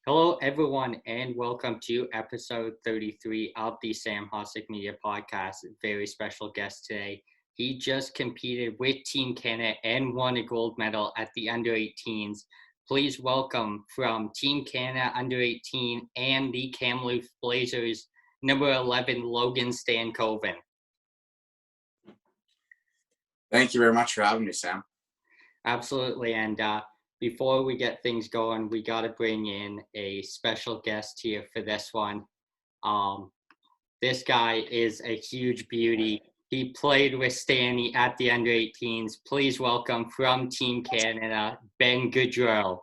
Hello, everyone, and welcome to episode 33 of the Sam Hossack Media Podcast. Very special guest today. He just competed with Team Canada and won a gold medal at the under 18s. Please welcome from Team Canada under 18 and the Kamloops Blazers, number 11, Logan Stankoven. Thank you very much for having me, Sam. Absolutely. And before we get things going, we got to bring in a special guest here for this one. This guy is a huge beauty. He played with Stanley at the under 18s. Please welcome from Team Canada, Ben Goodrow.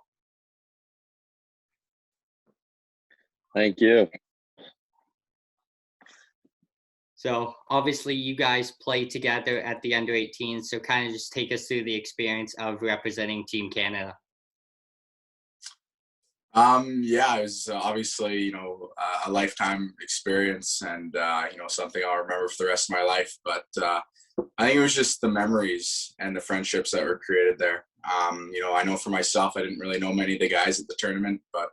Thank you. So obviously you guys played together at the under 18s. So kind of just take us through the experience of representing Team Canada. It was obviously, a lifetime experience and, something I'll remember for the rest of my life. But I think it was just the memories and the friendships that were created there. I know for myself, I didn't really know many of the guys at the tournament, but,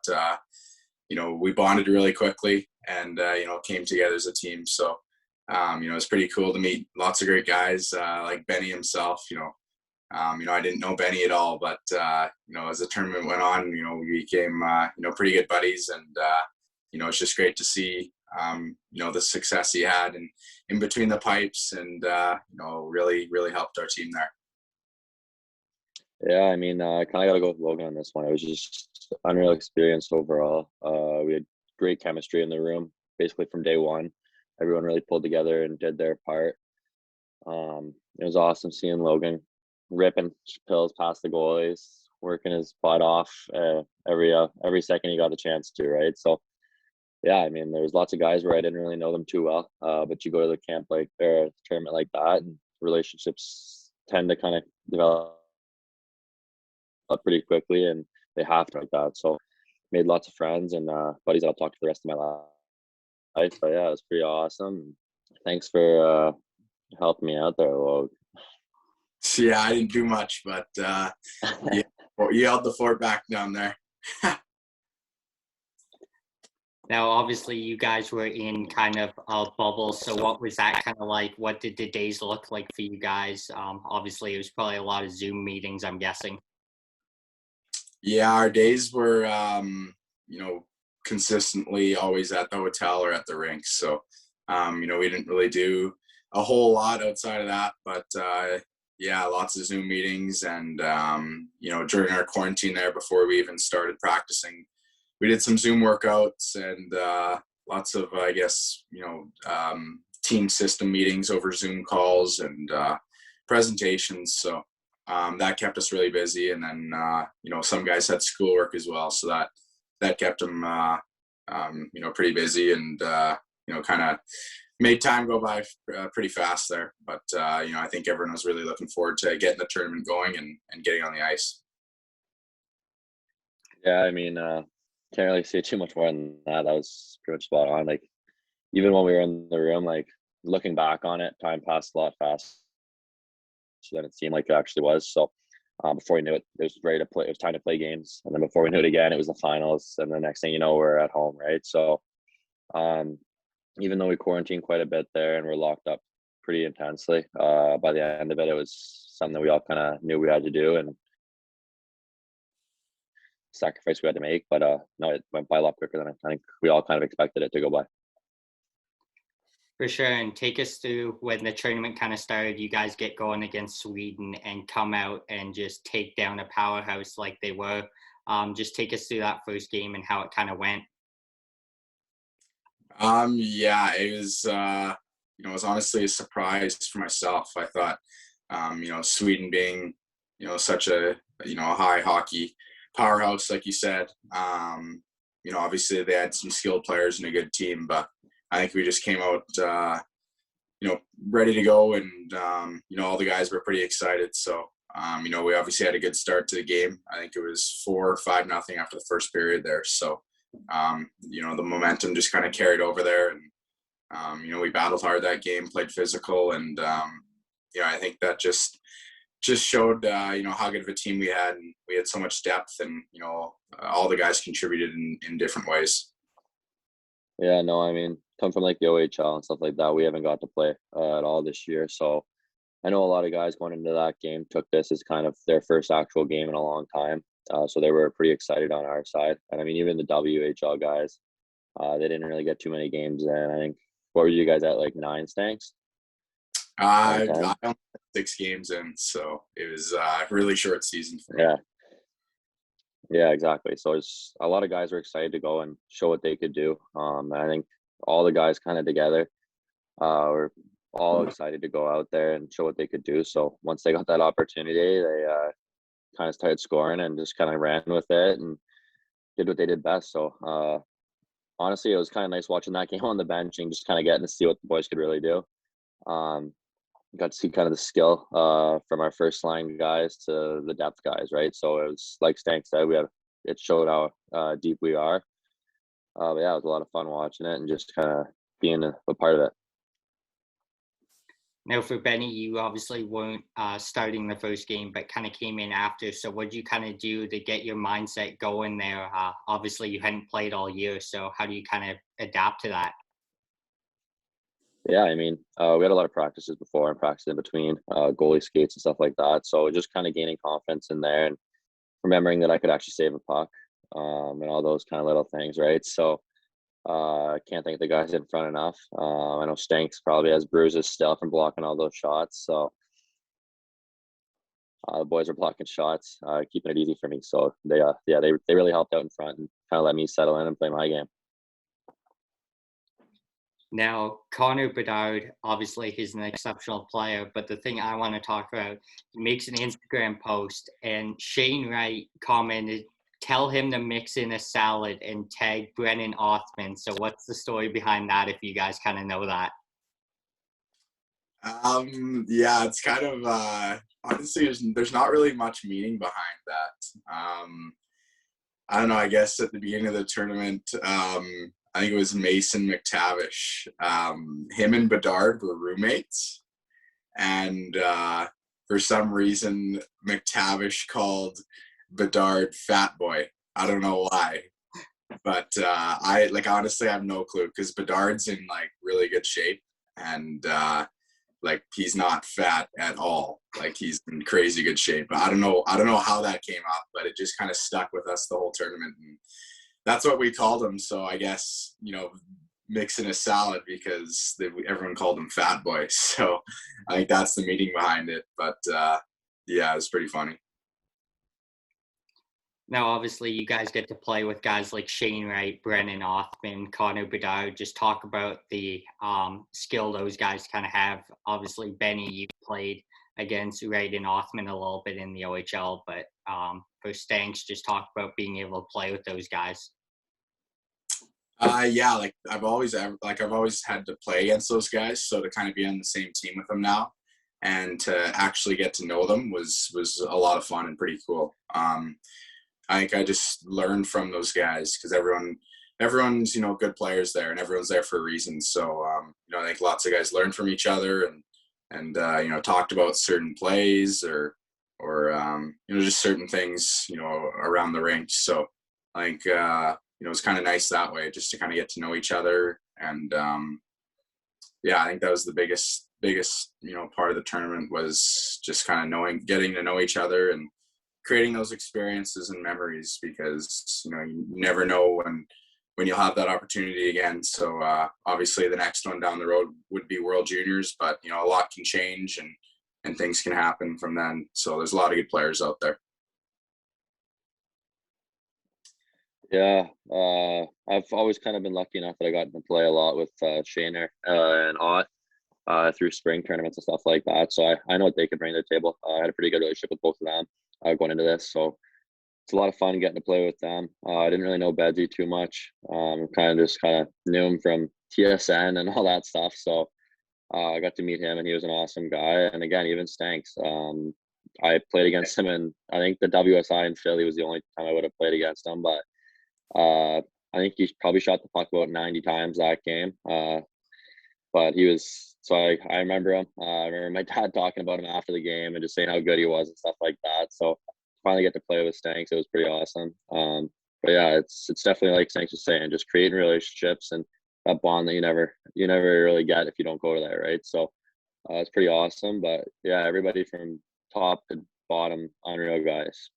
we bonded really quickly and, came together as a team. So, it's pretty cool to meet lots of great guys like Benny himself, I didn't know Benny at all, but, as the tournament went on, we became, pretty good buddies. And, it's just great to see, the success he had and in between the pipes and, really, really helped our team there. Yeah, I kind of got to go with Logan on this one. It was just unreal experience overall. We had great chemistry in the room, basically from day one. Everyone really pulled together and did their part. It was awesome seeing Logan ripping pills past the goalies, working his butt off every second he got a chance to, right? So, yeah, there was lots of guys where I didn't really know them too well, but you go to the camp or a tournament like that, and relationships tend to kind of develop pretty quickly, and they have to like that. So, made lots of friends and buddies I'll talk to the rest of my life. But yeah, it was pretty awesome. Thanks for helping me out there, Logan. Yeah, I didn't do much, but you held the fort back down there. Now, obviously, you guys were in kind of a bubble. So what was that kind of like? What did the days look like for you guys? Obviously, it was probably a lot of Zoom meetings, I'm guessing. Yeah, our days were, consistently always at the hotel or at the rink. So, we didn't really do a whole lot outside of that, but lots of Zoom meetings and, during our quarantine there before we even started practicing, we did some Zoom workouts and lots of, team system meetings over Zoom calls and presentations. So that kept us really busy. And then, some guys had schoolwork as well. So that kept them, pretty busy and, kind of made time go by pretty fast there. But, I think everyone was really looking forward to getting the tournament going and getting on the ice. Yeah, can't really say too much more than that. That was pretty much spot on. Like, even when we were in the room, like, looking back on it, time passed a lot faster than it seemed like it actually was. So, before we knew it, it was ready to play. It was time to play games. And then before we knew it again, it was the finals. And the next thing you know, we're at home, right? So, even though we quarantined quite a bit there and we're locked up pretty intensely, by the end of it, it was something that we all kind of knew we had to do and sacrifice we had to make. But no, it went by a lot quicker than I think we all kind of expected it to go by. For sure. And take us through when the tournament kind of started, you guys get going against Sweden and come out and just take down a powerhouse like they were. Just take us through that first game and how it kind of went. It was, it was honestly a surprise for myself. I thought, Sweden being, such a, high hockey powerhouse, like you said, obviously they had some skilled players and a good team, but I think we just came out, ready to go and, all the guys were pretty excited. So, we obviously had a good start to the game. I think it was 4 or 5-0 after the first period there. So, the momentum just kind of carried over there and, we battled hard that game, played physical. And, I think that just just showed how good of a team we had, and we had so much depth, and all the guys contributed in different ways. Yeah, no, I mean, come from like the OHL and stuff like that. We haven't got to play at all this year, so I know a lot of guys going into that game took this as kind of their first actual game in a long time. So they were pretty excited on our side, and I mean, even the WHL guys, they didn't really get too many games in. I think, what were you guys at, like 9 Stanks? I 10? only had 6 games in, so it was a really short season for me. Yeah. Yeah, exactly. So it's a lot of guys were excited to go and show what they could do. And I think all the guys kind of together were all excited to go out there and show what they could do. So once they got that opportunity, they kind of started scoring and just kind of ran with it and did what they did best. So honestly, it was kind of nice watching that game on the bench and just kind of getting to see what the boys could really do. Got to see kind of the skill from our first line guys to the depth guys, right? So it was like Stank said, it showed how deep we are. But yeah, it was a lot of fun watching it and just kind of being a part of it. Now, for Benny, you obviously weren't starting the first game, but kind of came in after. So what did you kind of do to get your mindset going there? Obviously, you hadn't played all year, so how do you kind of adapt to that? Yeah, I mean, we had a lot of practices before and practice in between, goalie skates and stuff like that. So just kind of gaining confidence in there and remembering that I could actually save a puck and all those kind of little things, right? So I can't thank the guys in front enough. I know Stanks probably has bruises still from blocking all those shots. So the boys are blocking shots, keeping it easy for me. So they really helped out in front and kind of let me settle in and play my game. Now, Connor Bedard, obviously, he's an exceptional player, but the thing I want to talk about, he makes an Instagram post, and Shane Wright commented, "Tell him to mix in a salad," and tag Brennan Othman. So what's the story behind that, if you guys kind of know that? Yeah, it's kind of honestly, there's not really much meaning behind that. I don't know, I guess at the beginning of the tournament, I think it was Mason McTavish. Him and Bedard were roommates, and for some reason, McTavish called Bedard "fat boy." I don't know why, but I honestly have no clue because Bedard's in like really good shape, and he's not fat at all. Like he's in crazy good shape. But I don't know how that came up, but it just kind of stuck with us the whole tournament. And that's what we called him. So I guess, mixing a salad because everyone called him Fat Boy. So I think that's the meaning behind it. But yeah, it was pretty funny. Now, obviously, you guys get to play with guys like Shane Wright, Brennan Othman, Connor Bedard. Just talk about the skill those guys kind of have. Obviously, Benny, you played against Wright and Othman a little bit in the OHL, but for Stanks, just talk about being able to play with those guys. Yeah, I've always had to play against those guys, so to kind of be on the same team with them now and to actually get to know them was a lot of fun and pretty cool. I think I just learned from those guys because everyone's good players there and everyone's there for a reason. So I think lots of guys learned from each other and talked about certain plays or just certain things around the rink. So I think it's kind of nice that way just to kind of get to know each other. And I think that was the biggest part of the tournament was just kind of getting to know each other and creating those experiences and memories because you never know when you'll have that opportunity again. So obviously the next one down the road would be World Juniors, but a lot can change and things can happen from then. So there's a lot of good players out there. Yeah, I've always kind of been lucky enough that I got to play a lot with Shaner and Oth through spring tournaments and stuff like that. So I know what they could bring to the table. I had a pretty good relationship with both of them going into this. So it's a lot of fun getting to play with them. I didn't really know Bedsy too much. Kind of knew him from TSN and all that stuff. So I got to meet him and he was an awesome guy. And again, even Stanks. I played against him and I think the WSI in Philly was the only time I would have played against him. But I think he probably shot the puck about 90 times that game. But he was So I remember him. I remember my dad talking about him after the game and just saying how good he was and stuff like that. So finally get to play with Stanks. It was pretty awesome. But yeah, it's definitely like Stanks was saying, just creating relationships and that bond that you never really get if you don't go to that, right? So it's pretty awesome. But yeah, everybody from top to bottom, unreal guys.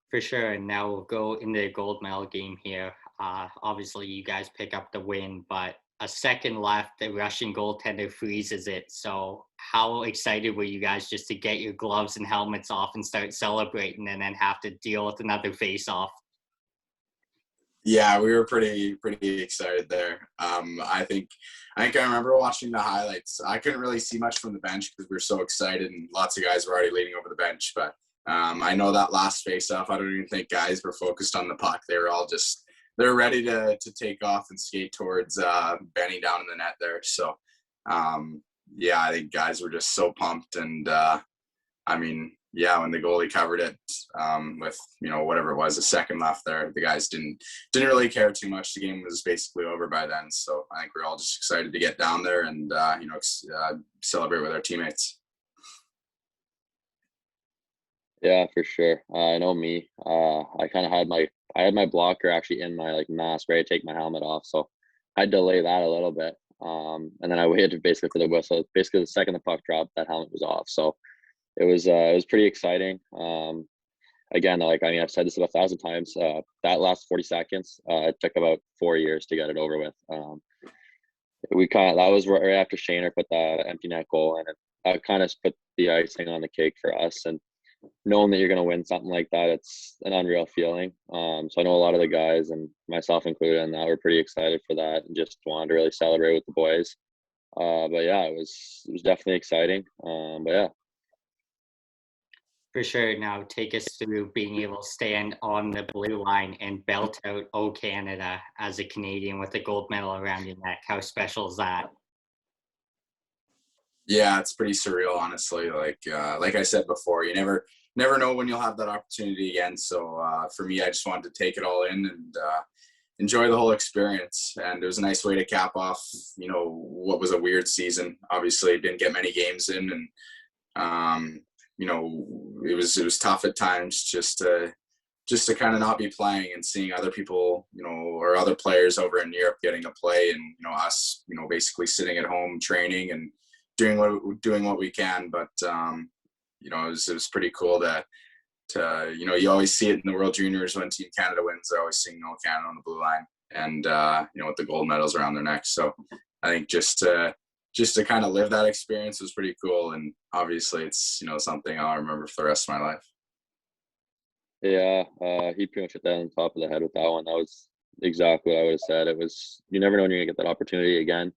For sure. And now we'll go into the gold medal game here. Obviously, you guys pick up the win, but a second left, the Russian goaltender freezes it. So how excited were you guys just to get your gloves and helmets off and start celebrating and then have to deal with another face-off? Yeah, we were pretty excited there. I think I remember watching the highlights. I couldn't really see much from the bench because we were so excited and lots of guys were already leaning over the bench. But I know that last face-off, I don't even think guys were focused on the puck. They were all just they're ready to take off and skate towards Benny down in the net there. So yeah, I think guys were just so pumped. And I mean, yeah, when the goalie covered it with, you know, whatever it was, a second left there, the guys didn't really care too much. The game was basically over by then. So I think we're all just excited to get down there and, you know, celebrate with our teammates. Yeah, for sure. I know me. I kind of had my blocker actually in my like mask, ready to take my helmet off. So I delay that a little bit. And then I waited basically for the whistle. Basically, the second the puck dropped, that helmet was off. So it was pretty exciting. Again, like I mean, I've said this about 1,000 times. That last 40 seconds, it took about 4 years to get it over with. That was right after Shaner put the empty net goal, and that kind of put the icing on the cake for us. And knowing that you're going to win something like that, it's an unreal feeling. So I know a lot of the guys, and myself included in that, were pretty excited for that and just wanted to really celebrate with the boys. But yeah, it was definitely exciting. But yeah. For sure. Now take us through being able to stand on the blue line and belt out "O Canada" as a Canadian with a gold medal around your neck. How special is that? Yeah, it's pretty surreal, honestly. Like I said before, you never know when you'll have that opportunity again. So for me, I just wanted to take it all in and enjoy the whole experience. And it was a nice way to cap off, you know, what was a weird season. Obviously, didn't get many games in, and you know, it was tough at times just to kind of not be playing and seeing other people, you know, or other players over in Europe getting to play, and you know, us, you know, basically sitting at home training and doing what we can. But you know, it was pretty cool to you know, you always see it in the World Juniors when Team Canada wins, they're always singing "O Canada" on the blue line, and you know, with the gold medals around their necks. So I think just to kind of live that experience was pretty cool, and obviously it's, you know, something I'll remember for the rest of my life. Yeah, he pretty much hit that on top of the head with that one. That was exactly what I would have said. It was, you never know when you're gonna get that opportunity again.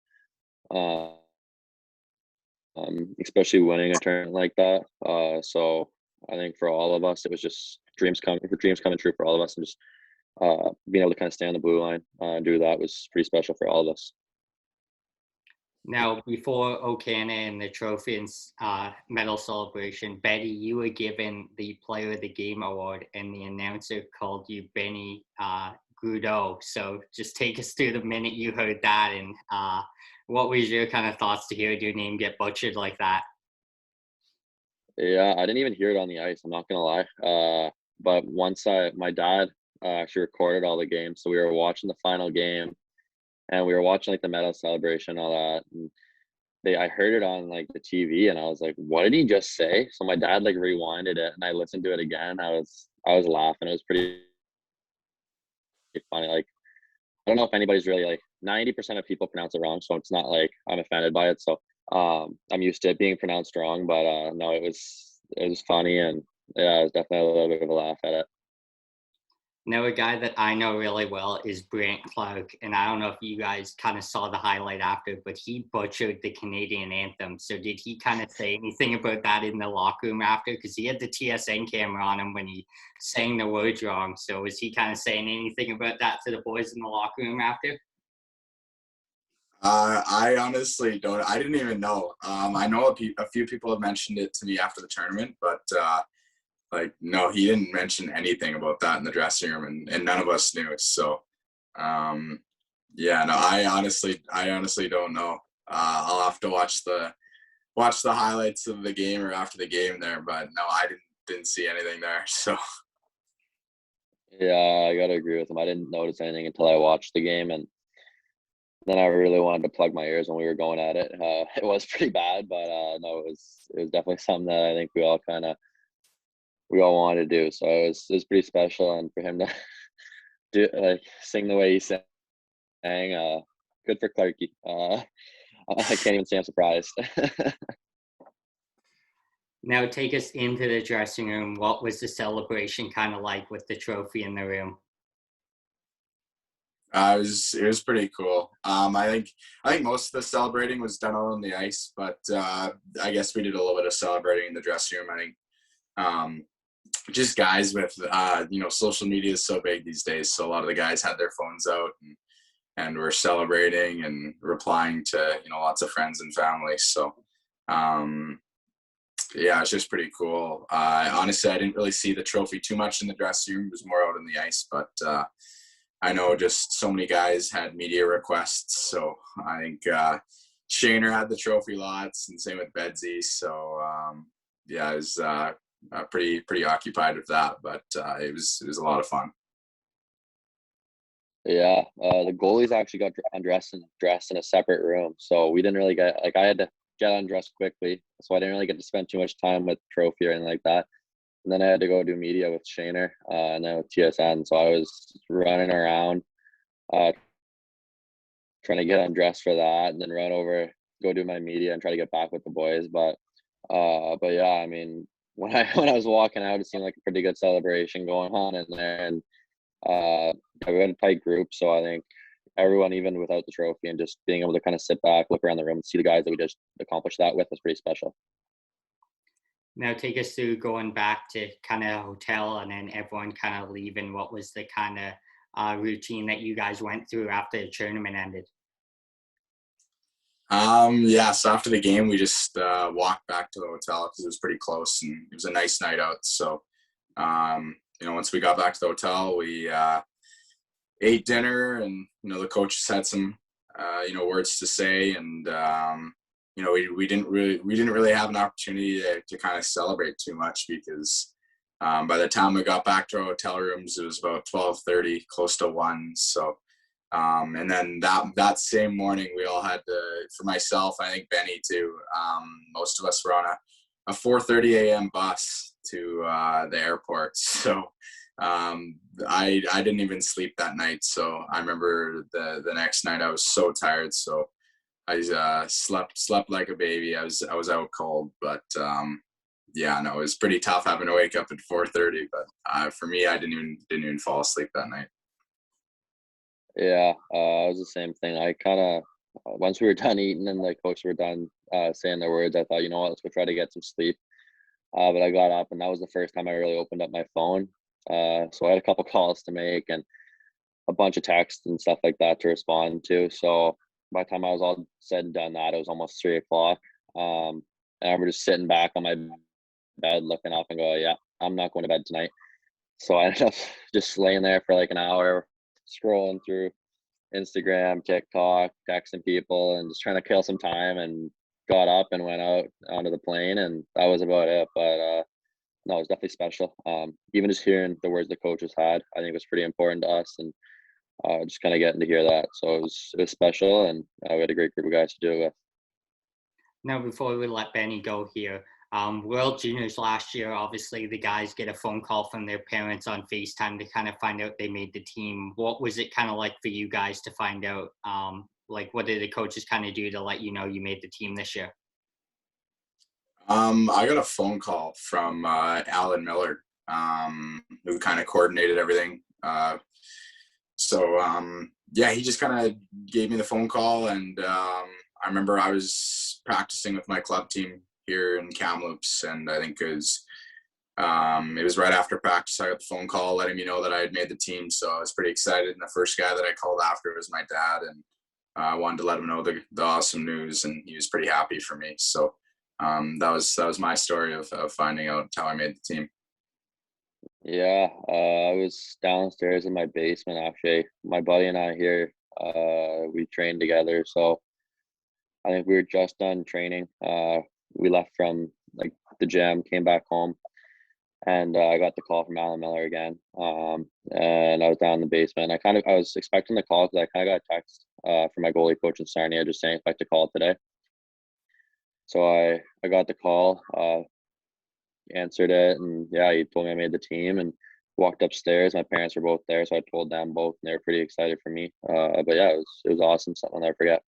Especially winning a tournament like that. So I think for all of us, it was just dreams coming true for all of us, and just being able to kind of stay on the blue line and do that was pretty special for all of us. Now, before "O Canada" and the trophy and medal celebration, Betty, you were given the Player of the Game award, and the announcer called you Benny Grudeau. So just take us through the minute you heard that, and what was your kind of thoughts to hear your name get butchered like that? Yeah, I didn't even hear it on the ice, I'm not gonna lie. But once my dad actually recorded all the games, so we were watching the final game, and we were watching like the medal celebration, all that. And I heard it on like the TV, and I was like, "What did he just say?" So my dad like rewinded it, and I listened to it again. I was laughing. It was pretty funny. Like, I don't know if anybody's really, like, 90% of people pronounce it wrong, so it's not like I'm offended by it. So I'm used to it being pronounced wrong, but no, it was funny, and yeah, it was definitely a little bit of a laugh at it. Now, a guy that I know really well is Brant Clark, and I don't know if you guys kind of saw the highlight after, but he butchered the Canadian anthem. So did he kind of say anything about that in the locker room after? Because he had the TSN camera on him when he sang the words wrong. So was he kind of saying anything about that to the boys in the locker room after? I honestly don't. I didn't even know. I know a few people have mentioned it to me after the tournament, but like, no, he didn't mention anything about that in the dressing room, and none of us knew. So, yeah, no, I honestly don't know. I'll have to watch the highlights of the game or after the game there. But no, I didn't see anything there. So Yeah, I gotta agree with him. I didn't notice anything until I watched the game, and then I really wanted to plug my ears when we were going at it. It was pretty bad, but no, it was definitely something that I think we all wanted to do. So it was pretty special, and for him to sing the way he sang, good for Clarky. I can't even say I'm surprised. Now take us into the dressing room. What was the celebration kind of like with the trophy in the room? it was pretty cool. I think most of the celebrating was done out on the ice, but I guess we did a little bit of celebrating in the dressing room. I think just guys with social media is so big these days, so a lot of the guys had their phones out and were celebrating and replying to lots of friends and family. So yeah, it's just pretty cool. Honestly, I didn't really see the trophy too much in the dressing room. It was more out on the ice, but I know just so many guys had media requests. So I think Shaner had the trophy lots, and same with Bedsy. So yeah, I was pretty occupied with that, but it was a lot of fun. Yeah, the goalies actually got undressed and dressed in a separate room, so we didn't really get I had to get undressed quickly, so I didn't really get to spend too much time with trophy or anything like that. And then I had to go do media with Shaner, and then with TSN. So I was running around, uh, trying to get undressed for that, and then run over, go do my media, and try to get back with the boys. But yeah, I mean, when I when I was walking out, it seemed like a pretty good celebration going on in there, and yeah, we had a tight group. So I think everyone, even without the trophy, and just being able to kind of sit back, look around the room, and see the guys that we just accomplished that with was pretty special. Now take us through going back to kind of hotel and then everyone kind of leaving. What was the kind of routine that you guys went through after the tournament ended? Yeah, so after the game, we just walked back to the hotel because it was pretty close and it was a nice night out. So, once we got back to the hotel, we ate dinner, and the coaches had some words to say, and we didn't really have an opportunity to kind of celebrate too much because by the time we got back to our hotel rooms, it was about 12:30, close to 1. So and then that same morning, we all had to, for myself, I think Benny too, most of us were on a 4:30 a.m. bus to the airport. So I didn't even sleep that night. So I remember the next night I was so tired. So I slept like a baby. I was out cold, but yeah, no, it was pretty tough having to wake up at 4:30. But for me, I didn't even fall asleep that night. Yeah, it was the same thing. I kind of once we were done eating and the coach were done saying their words, I thought, you know what, let's go try to get some sleep. But I got up, and that was the first time I really opened up my phone. So I had a couple calls to make and a bunch of texts and stuff like that to respond to. So by the time I was all said and done that, it was almost 3 o'clock. And I remember just sitting back on my bed, looking up and go, yeah, I'm not going to bed tonight. So I ended up just laying there for like an hour, scrolling through Instagram, TikTok, texting people, and just trying to kill some time. And got up and went out onto the plane, and that was about it. But no, it was definitely special. Even just hearing the words the coaches had, I think was pretty important to us, and just kind of getting to hear that. So it was special, and we had a great group of guys to do it with. Now, before we let Benny go here, World Juniors last year, obviously the guys get a phone call from their parents on FaceTime to kind of find out they made the team. What was it kind of like for you guys to find out? What did the coaches kind of do to let you know you made the team this year? I got a phone call from Alan Miller, who kind of coordinated everything. Yeah, he just kind of gave me the phone call, and I remember I was practicing with my club team here in Kamloops, and I think it was right after practice I got the phone call letting me know that I had made the team. So I was pretty excited, and the first guy that I called after was my dad, and I wanted to let him know the awesome news, and he was pretty happy for me. So that was my story of finding out how I made the team. Yeah, I was downstairs in my basement actually. My buddy and I here, we trained together, so I think we were just done training. We left from like the gym, came back home, and I got the call from Alan Miller again. And I was down in the basement. I was expecting the call because I kind of got a text from my goalie coach in Sarnia just saying expect a call today. So I got the call, answered it, and yeah, he told me I made the team and walked upstairs. My parents were both there, so I told them both, and they were pretty excited for me. But yeah, it was awesome. Something I'll never forget.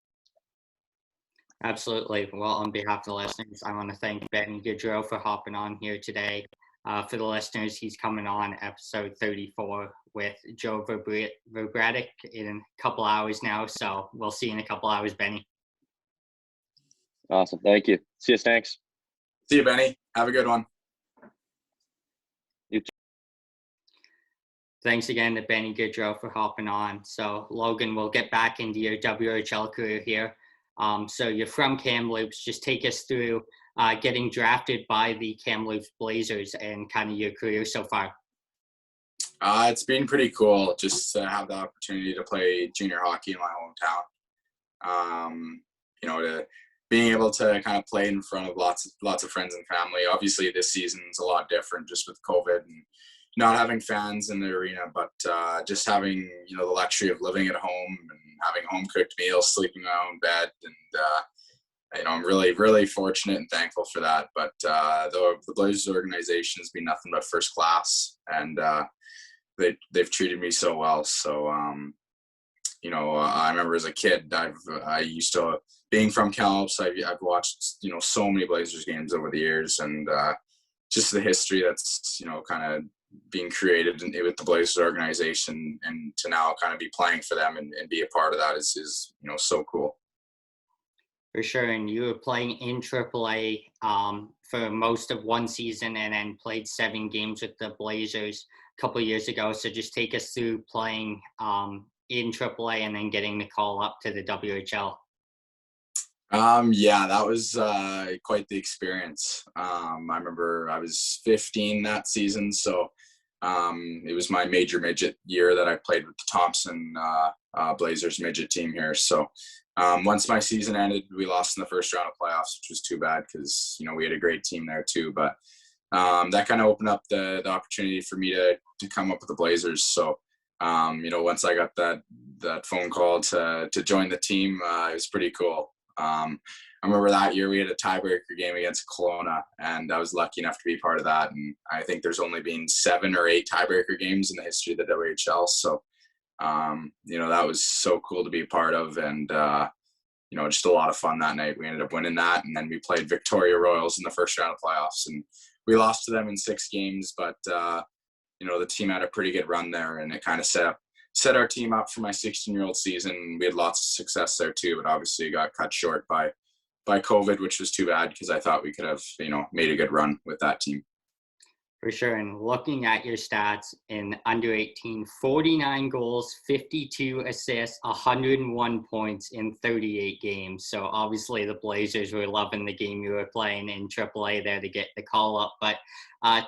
Absolutely. Well, on behalf of the listeners, I want to thank Ben Gaudreau for hopping on here today. For the listeners, he's coming on episode 34 with Joe Verbradick in a couple hours now. So we'll see you in a couple hours, Benny. Awesome. Thank you. See you, Stanks. See you, Benny. Have a good one. You too. Thanks again to Benny Gaudreau for hopping on. So, Logan, we'll get back into your WHL career here. So you're from Kamloops. Just take us through getting drafted by the Kamloops Blazers and kind of your career so far. It's been pretty cool just to have the opportunity to play junior hockey in my hometown. To being able to kind of play in front of lots of friends and family. Obviously, this season's a lot different just with COVID and not having fans in the arena, but just having the luxury of living at home and having home cooked meals, sleeping in my own bed, and I'm really, really fortunate and thankful for that. But the Blazers organization has been nothing but first class, and they've treated me so well. So I remember as a kid, I used to, being from Kamloops, I've watched so many Blazers games over the years, and just the history that's kind of being created with the Blazers organization, and to now kind of be playing for them and be a part of that is so cool. For sure. And you were playing in AAA for most of one season and then played 7 games with the Blazers a couple of years ago. So just take us through playing in AAA and then getting the call up to the WHL. Yeah, that was quite the experience. I remember I was 15 that season, so it was my major midget year that I played with the Thompson Blazers midget team here. So once my season ended, we lost in the first round of playoffs, which was too bad because we had a great team there too. But that kind of opened up the opportunity for me to come up with the Blazers. So once I got that phone call to join the team, it was pretty cool. I remember that year we had a tiebreaker game against Kelowna, and I was lucky enough to be part of that. And I think there's only been 7 or 8 tiebreaker games in the history of the WHL. So, that was so cool to be a part of, and just a lot of fun that night. We ended up winning that, and then we played Victoria Royals in the first round of playoffs, and we lost to them in 6 games. But the team had a pretty good run there, and it kind of set our team up for my 16-year-old season. We had lots of success there too, but obviously got cut short by COVID, which was too bad because I thought we could have, made a good run with that team. For sure. And looking at your stats in under 18, 49 goals, 52 assists, 101 points in 38 games. So obviously the Blazers were loving the game you were playing in AAA there to get the call up. But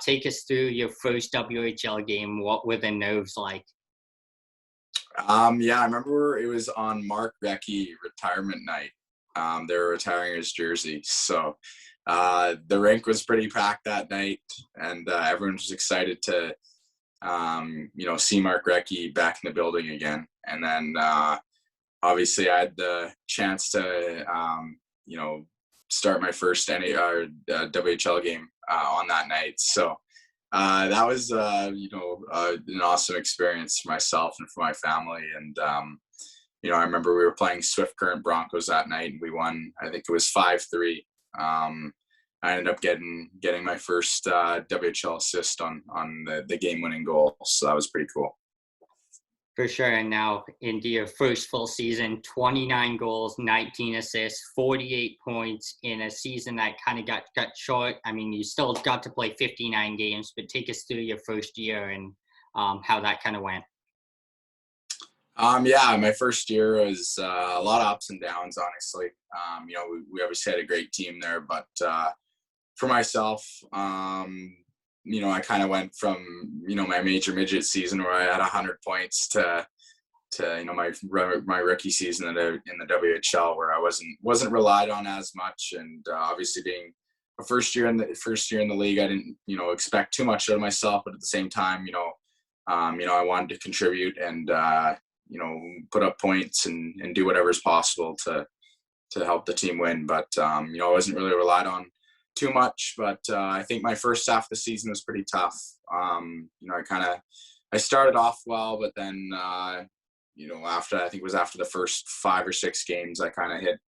take us through your first WHL game. What were the nerves like? Yeah, I remember it was on Mark Recchi retirement night. They were retiring his jersey. So the rink was pretty packed that night, and everyone was excited to, see Mark Recchi back in the building again. And then obviously I had the chance to, start my first WHL game on that night. So that was, an awesome experience for myself and for my family. And, I remember we were playing Swift Current Broncos that night, and we won, I think it was 5-3. I ended up getting my first WHL assist on the game-winning goal. So that was pretty cool. For sure. And now into your first full season, 29 goals, 19 assists, 48 points in a season that kind of got cut short. I mean, you still got to play 59 games, but take us through your first year and how that kind of went. Yeah, my first year was a lot of ups and downs, honestly. We obviously had a great team there, but for myself, I kind of went from, my major midget season where I had 100 points to my rookie season in the WHL, where I wasn't relied on as much, and obviously being a first year in the league, I didn't expect too much out of myself, but at the same time, I wanted to contribute and put up points and do whatever's possible to help the team win. But I wasn't really relied on too much, but I think my first half of the season was pretty tough. I started off well, but then after the first 5 or 6 games, I kind of hit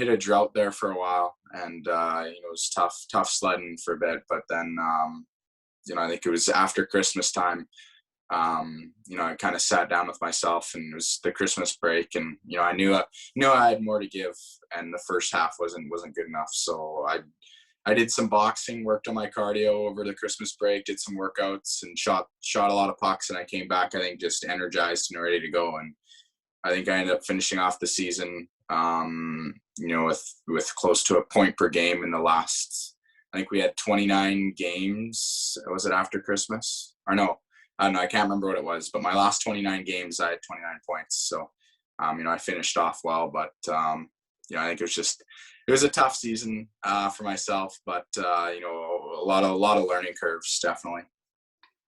a drought there for a while, and it was tough sledding for a bit. But then I think it was after Christmas time. I kind of sat down with myself, and it was the Christmas break, and I knew I had more to give, and the first half wasn't good enough. So I did some boxing, worked on my cardio over the Christmas break, did some workouts, and shot a lot of pucks, and I came back, I think, just energized and ready to go. And I think I ended up finishing off the season, with close to a point per game in the last. I think we had 29 games. Was it after Christmas? Or no? I don't know. I can't remember what it was, but my last 29 games, I had 29 points. So, I finished off well, but I think it was a tough season for myself, but a lot of learning curves, definitely.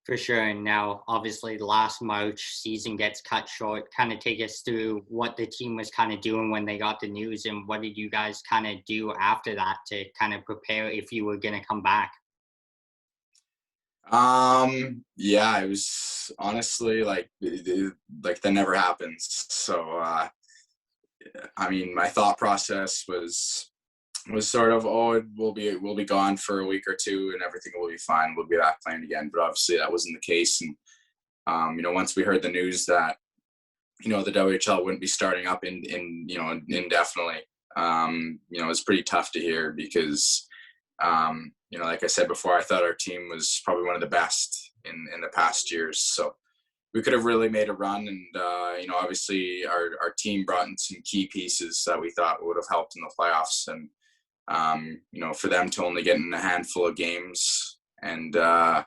For sure. And now, obviously, last March, season gets cut short. Kind of take us through what the team was kind of doing when they got the news, and what did you guys kind of do after that to kind of prepare if you were going to come back? It was honestly like that never happens. So, my thought process was sort of, we'll be gone for a week or two and everything will be fine. We'll be back playing again. But obviously that wasn't the case. And, once we heard the news that, the WHL wouldn't be starting up indefinitely, it was pretty tough to hear because, like I said before, I thought our team was probably one of the best in the past years. So we could have really made a run. And, obviously our team brought in some key pieces that we thought would have helped in the playoffs. And, for them to only get in a handful of games and to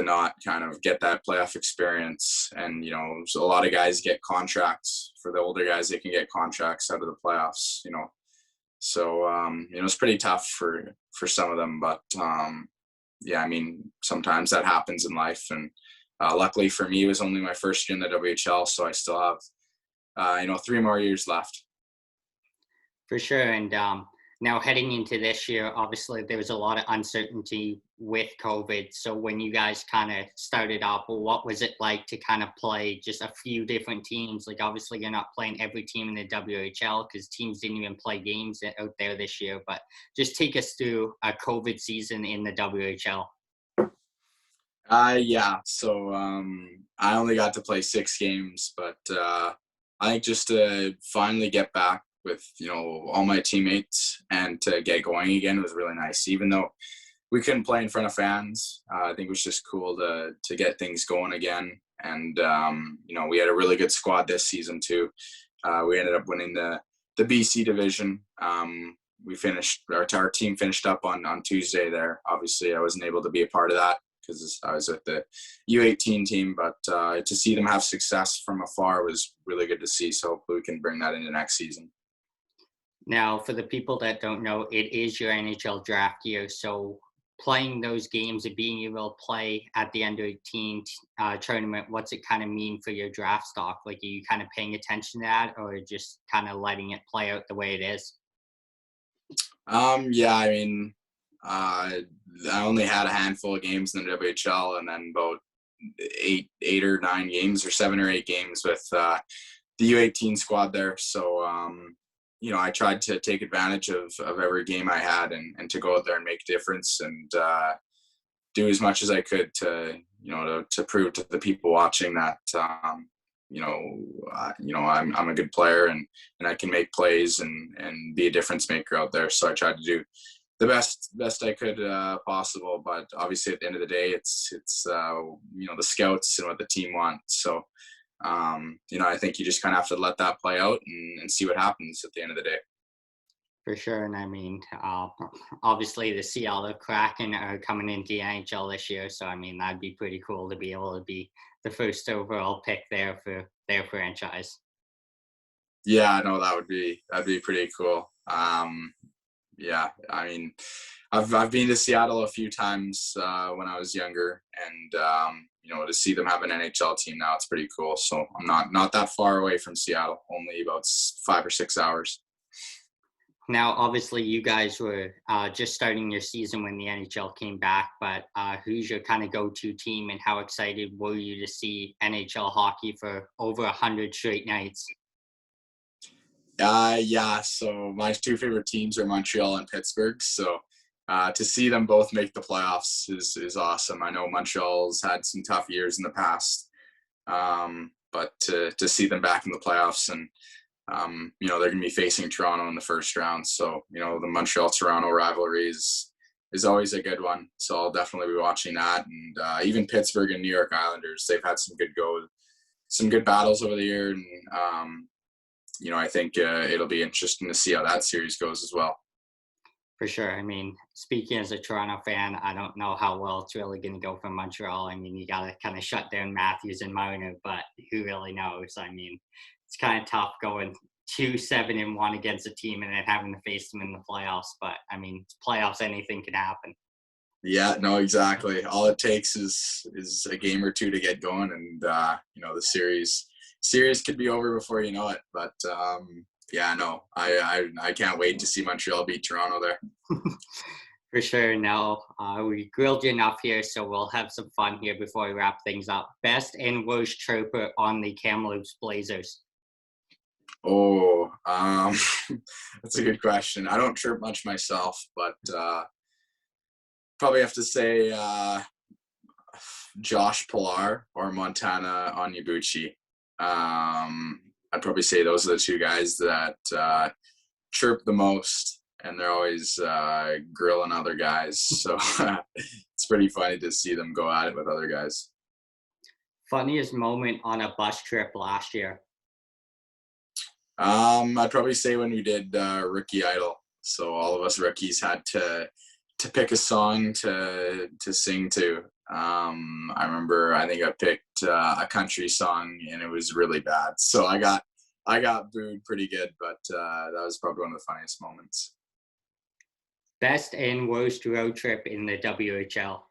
not kind of get that playoff experience. And, so a lot of guys get contracts. For the older guys, they can get contracts out of the playoffs, So, it's pretty tough for some of them. But, sometimes that happens in life. And luckily for me, it was only my first year in the WHL, so I still have, 3 more years left. For sure. And now heading into this year, obviously there was a lot of uncertainty with COVID. So when you guys kind of started up, what was it like to kind of play just a few different teams? Like obviously you're not playing every team in the WHL because teams didn't even play games out there this year. But just take us through a COVID season in the WHL. So I only got to play 6 games, but I think just to finally get back with, all my teammates and to get going again was really nice. Even though we couldn't play in front of fans, I think it was just cool to get things going again. And, we had a really good squad this season too. We ended up winning the BC division. Our team finished up on Tuesday there. Obviously I wasn't able to be a part of that because I was with the U18 team, but to see them have success from afar was really good to see. So hopefully we can bring that into next season. Now, for the people that don't know, it is your NHL draft year. So playing those games and being able to play at the under-18 tournament, what's it kind of mean for your draft stock? Like, are you kind of paying attention to that or just kind of letting it play out the way it is? I only had a handful of games in the WHL and then about 8 or 9 games or 7 or 8 games with the U18 squad there. So, I tried to take advantage of every game I had and to go out there and make a difference and do as much as I could to prove to the people watching that, I'm a good player and I can make plays and be a difference maker out there. So I tried to do the best I could possible. But obviously at the end of the day, it's the scouts and what the team wants. So, I think you just kind of have to let that play out and see what happens at the end of the day. For sure. And obviously the Seattle Kraken are coming into the NHL this year. So, that'd be pretty cool to be able to be the first overall pick there for their franchise. Yeah, no, that'd be pretty cool. Yeah, I mean, I've been to Seattle a few times when I was younger, and to see them have an NHL team now, it's pretty cool. So I'm not that far away from Seattle, only about 5 or 6 hours. Now, obviously, you guys were just starting your season when the NHL came back, but who's your kind of go-to team, and how excited were you to see NHL hockey for over 100 straight nights? Yeah, so my two favorite teams are Montreal and Pittsburgh. So to see them both make the playoffs is awesome. I know Montreal's had some tough years in the past, but to see them back in the playoffs, and they're going to be facing Toronto in the first round. So the Montreal-Toronto rivalry is always a good one. So I'll definitely be watching that. And even Pittsburgh and New York Islanders, they've had some good battles over the year, and I think it'll be interesting to see how that series goes as well. For sure. I mean, speaking as a Toronto fan, I don't know how well it's really going to go for Montreal. I mean, you got to kind of shut down Matthews and Marner, but who really knows? I mean, it's kind of tough going 2-7-1 against a team and then having to face them in the playoffs. But I mean, playoffs, anything can happen. Yeah, no, exactly. All it takes is a game or two to get going, and the series could be over before you know it. But yeah, no, I can't wait to see Montreal beat Toronto there. For sure. Now, we grilled you enough here, so we'll have some fun here before we wrap things up. Best and worst trooper on the Kamloops Blazers? Oh, that's a good question. I don't chirp much myself, but probably have to say Josh Pilar or Montana Onyebuchi. I'd probably say those are the two guys that chirp the most, and they're always grilling other guys. So it's pretty funny to see them go at it with other guys. Funniest moment on a bus trip last year? I'd probably say when we did Rookie Idol. So all of us rookies had to pick a song to sing to. I remember I think I picked a country song, and it was really bad. So I got booed pretty good, but that was probably one of the funniest moments. Best and worst road trip in the WHL?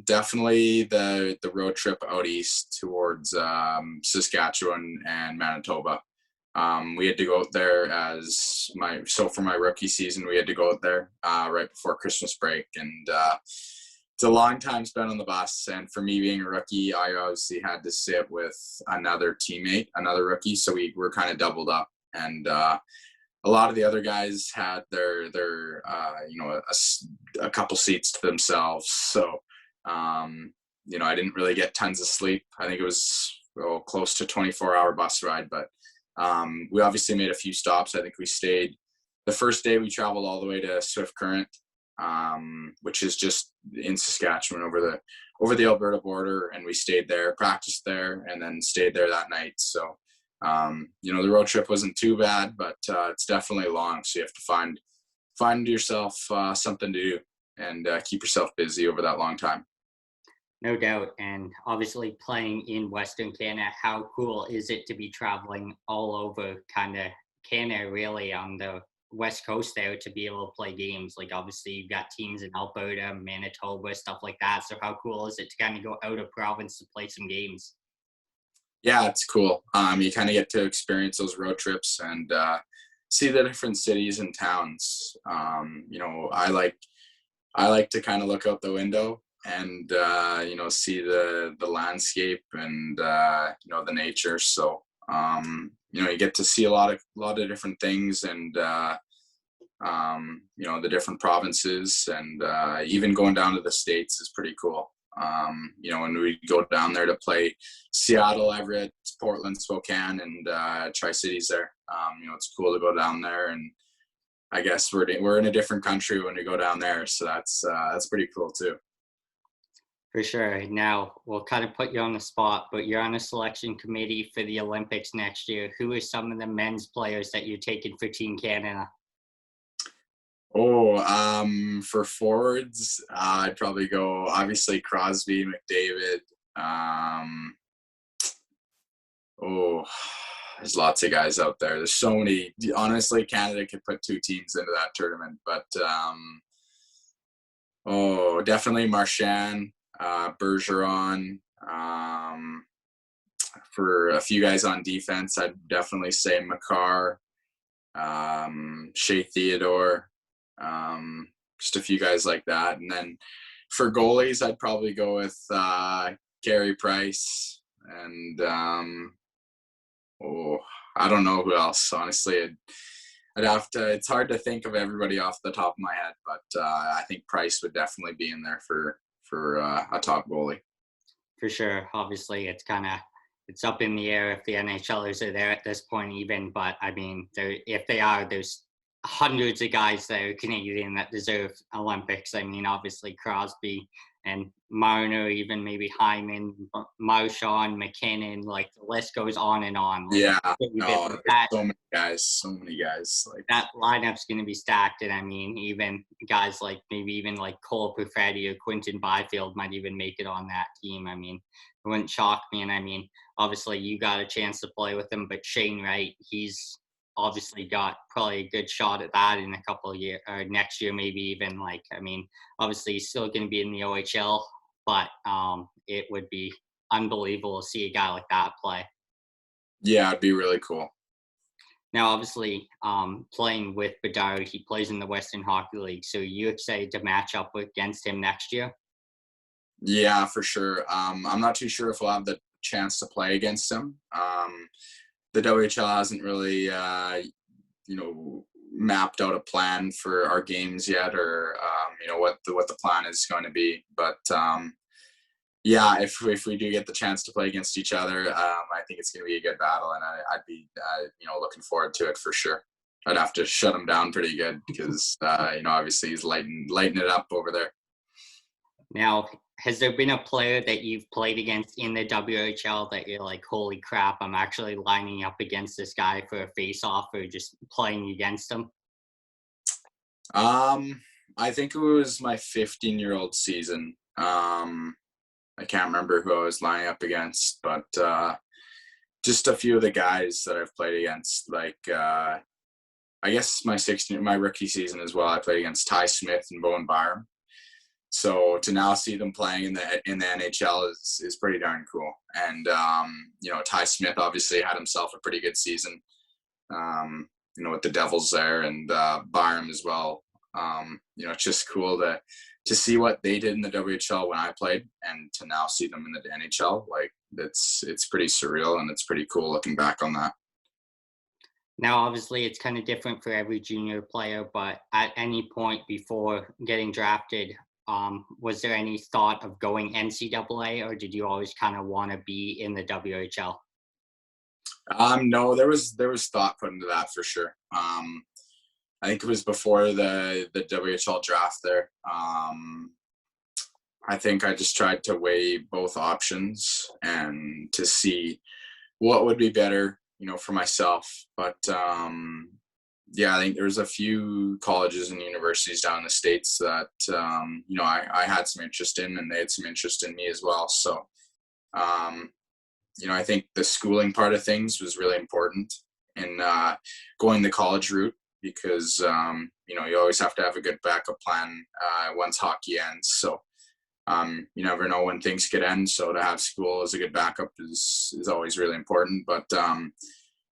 Definitely the road trip out east towards Saskatchewan and Manitoba. We had to go out there for my rookie season, we had to go out there right before Christmas break, and it's a long time spent on the bus. And for me being a rookie, I obviously had to sit with another teammate, another rookie, so we were kind of doubled up. And a lot of the other guys had their a couple seats to themselves. So I didn't really get tons of sleep. I think it was close to 24-hour bus ride, but we obviously made a few stops. I think we stayed the first day. We traveled all the way to Swift Current, which is just in Saskatchewan over the Alberta border, and we stayed there, practiced there, and then stayed there that night. So the road trip wasn't too bad, but it's definitely long. So you have to find yourself something to do and keep yourself busy over that long time. No doubt. And obviously playing in Western Canada, how cool is it to be traveling all over kind of Canada, really, on the West Coast there, to be able to play games? Like, obviously you've got teams in Alberta, Manitoba, stuff like that. So how cool is it to kind of go out of province to play some games? Yeah, it's cool. You kind of get to experience those road trips and see the different cities and towns. I like to kind of look out the window and see the landscape and the nature. So you get to see a lot of different things, and the different provinces, and even going down to the States is pretty cool. When we go down there to play Seattle, Everett, Portland, Spokane, and Tri-Cities there, it's cool to go down there, and I guess we're in a different country when we go down there, so that's pretty cool too. For sure. Now, we'll kind of put you on the spot, but you're on a selection committee for the Olympics next year. Who are some of the men's players that you're taking for Team Canada? For forwards, I'd probably go, obviously, Crosby, McDavid, Oh, there's lots of guys out there. There's so many. Honestly, Canada could put 2 teams into that tournament, but definitely Marchand, Bergeron. For a few guys on defense, I'd definitely say Makar, Shea Theodore, just a few guys like that. And then for goalies, I'd probably go with Carey Price and I don't know who else. Honestly, I'd have to. It's hard to think of everybody off the top of my head, but I think Price would definitely be in there for a top goalie. For sure. Obviously, it's up in the air if the NHLers are there at this point even. But I mean, if they are, there's hundreds of guys that are Canadian that deserve Olympics. I mean, obviously Crosby and Marner, even maybe Hyman, Marchand, McKinnon, like the list goes on and on. Like, yeah, so many guys. Like that lineup's going to be stacked, and I mean, even guys like maybe even like Cole Perfetti or Quinton Byfield might even make it on that team. I mean, it wouldn't shock me, and I mean, obviously you got a chance to play with him, but Shane Wright, he's obviously got probably a good shot at that in a couple of years, or next year maybe even. Like, I mean, obviously he's still going to be in the OHL, but it would be unbelievable to see a guy like that play. Yeah, it'd be really cool. Now, obviously, playing with Bedard, he plays in the Western Hockey League. So, are you excited to match up against him next year? Yeah, for sure. I'm not too sure if we'll have the chance to play against him. The WHL hasn't really, mapped out a plan for our games yet, or what the plan is going to be. But yeah, if we do get the chance to play against each other, I think it's going to be a good battle, and I'd be looking forward to it for sure. I'd have to shut him down pretty good because obviously he's lighting it up over there. Now, has there been a player that you've played against in the WHL that you're like, holy crap, I'm actually lining up against this guy for a face-off or just playing against him? I think it was my 15-year-old season. I can't remember who I was lining up against, but just a few of the guys that I've played against, like I guess my rookie season as well, I played against Ty Smith and Bowen Byram. So to now see them playing in the NHL is pretty darn cool. And Ty Smith obviously had himself a pretty good season, with the Devils there, and Byram as well. It's just cool to see what they did in the WHL when I played, and to now see them in the NHL. Like it's pretty surreal, and it's pretty cool looking back on that. Now, obviously, it's kind of different for every junior player, but at any point before getting drafted, was there any thought of going NCAA, or did you always kind of want to be in the WHL? No, there was thought put into that for sure. I think it was before the WHL draft there. I think I just tried to weigh both options and to see what would be better, for myself. But I think there's a few colleges and universities down in the States that, I had some interest in, and they had some interest in me as well. So, I think the schooling part of things was really important in going the college route, because, you always have to have a good backup plan once hockey ends. So, you never know when things could end. So to have school as a good backup is always really important. But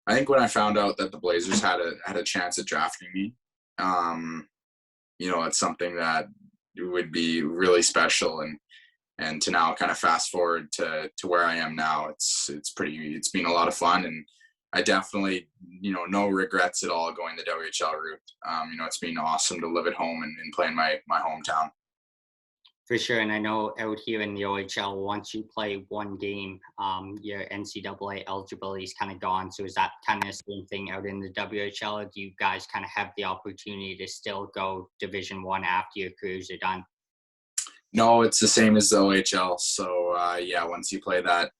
I think when I found out that the Blazers had a chance at drafting me, it's something that would be really special, and to now kind of fast forward to where I am now, it's been a lot of fun, and I definitely, no regrets at all going the WHL route. It's been awesome to live at home and play in my hometown. For sure, and I know out here in the OHL, once you play one game, your NCAA eligibility is kind of gone. So is that kind of the same thing out in the WHL? Or do you guys kind of have the opportunity to still go Division I after your careers are done? No, it's the same as the OHL. So once you play that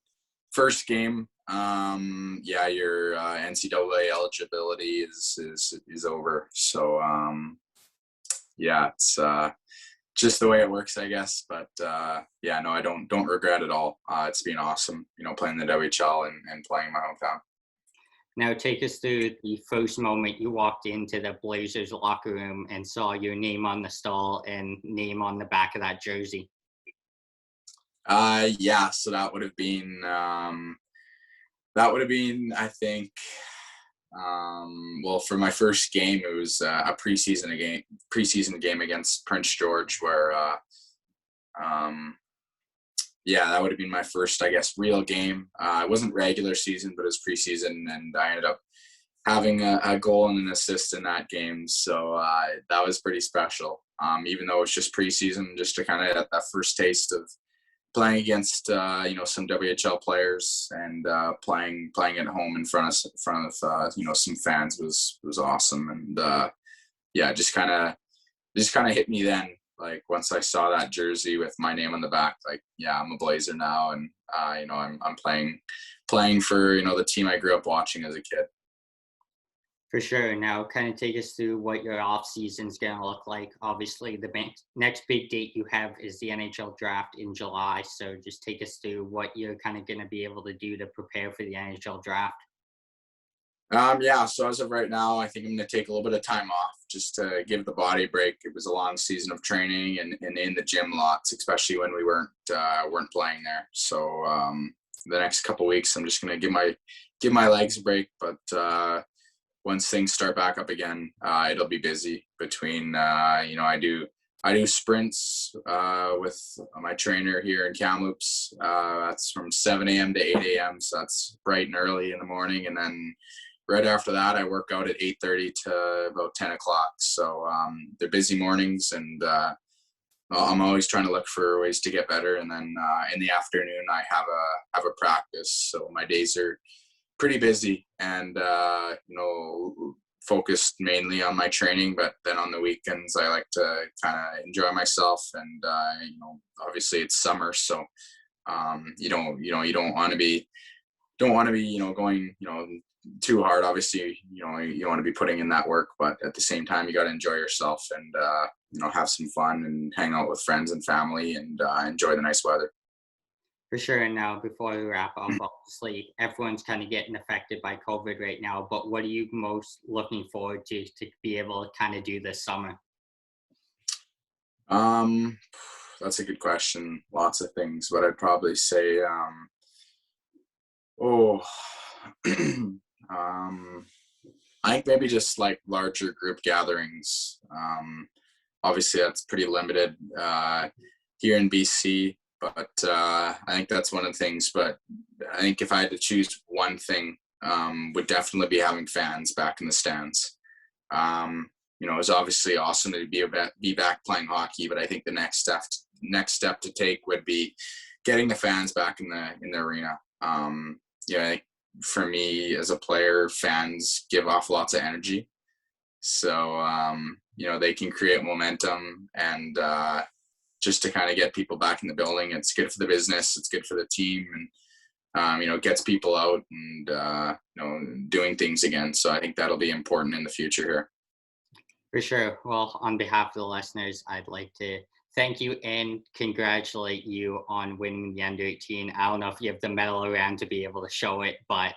first game, your NCAA eligibility is over. So it's just the way it works, I guess. But yeah, no, I don't regret it all. It's been awesome, playing the WHL and playing in my hometown. Now, take us through the first moment you walked into the Blazers locker room and saw your name on the stall and name on the back of that jersey. Yeah, so that would have been I think, well, for my first game, it was a preseason game against Prince George, where yeah, that would have been my first, I guess, real game. It wasn't regular season, but it was preseason, and I ended up having a goal and an assist in that game. So that was pretty special. Even though it was just preseason, just to kind of get that first taste of playing against some WHL players and playing at home in front of some fans was awesome. And yeah, just kind of hit me then. Like once I saw that jersey with my name on the back, like, yeah, I'm a Blazer now, and I'm playing for the team I grew up watching as a kid. For sure. Now, kind of take us through what your off season's going to look like. Obviously, the next big date you have is the NHL draft in July. So just take us through what you're kind of going to be able to do to prepare for the NHL draft. Yeah, so as of right now, I think I'm going to take a little bit of time off just to give the body a break. It was a long season of training and in the gym lots, especially when we weren't playing there. So the next couple of weeks, I'm just going to give my legs a break. But once things start back up again, it'll be busy. Between I do sprints with my trainer here in Kamloops. That's from 7 a.m. to 8 a.m. So that's bright and early in the morning, and then right after that, I work out at 8:30 to about 10 o'clock. So they're busy mornings, and I'm always trying to look for ways to get better. And then in the afternoon, I have a practice. So my days are pretty busy, and focused mainly on my training. But then on the weekends, I like to kind of enjoy myself. And obviously it's summer, so you don't want to be going too hard. Obviously, you want to be putting in that work, but at the same time, you got to enjoy yourself and have some fun and hang out with friends and family and enjoy the nice weather. For sure. And now, before we wrap up, obviously everyone's kind of getting affected by COVID right now, but what are you most looking forward to be able to kind of do this summer? That's a good question. Lots of things, but I'd probably say I think maybe just like larger group gatherings. Obviously that's pretty limited here in BC, but I think that's one of the things. But I think if I had to choose one thing, would definitely be having fans back in the stands. It was obviously awesome to be back playing hockey, but I think the next step to take would be getting the fans back in the arena. I think for me as a player, fans give off lots of energy. So, they can create momentum, and just to kind of get people back in the building. It's good for the business. It's good for the team, and, gets people out and, doing things again. So I think that'll be important in the future here. For sure. Well, on behalf of the listeners, I'd like to thank you and congratulate you on winning the under 18. I don't know if you have the medal around to be able to show it, but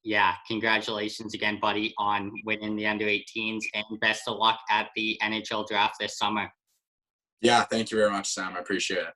yeah, congratulations again, buddy, on winning the under 18s, and best of luck at the NHL draft this summer. Yeah, thank you very much, Sam. I appreciate it.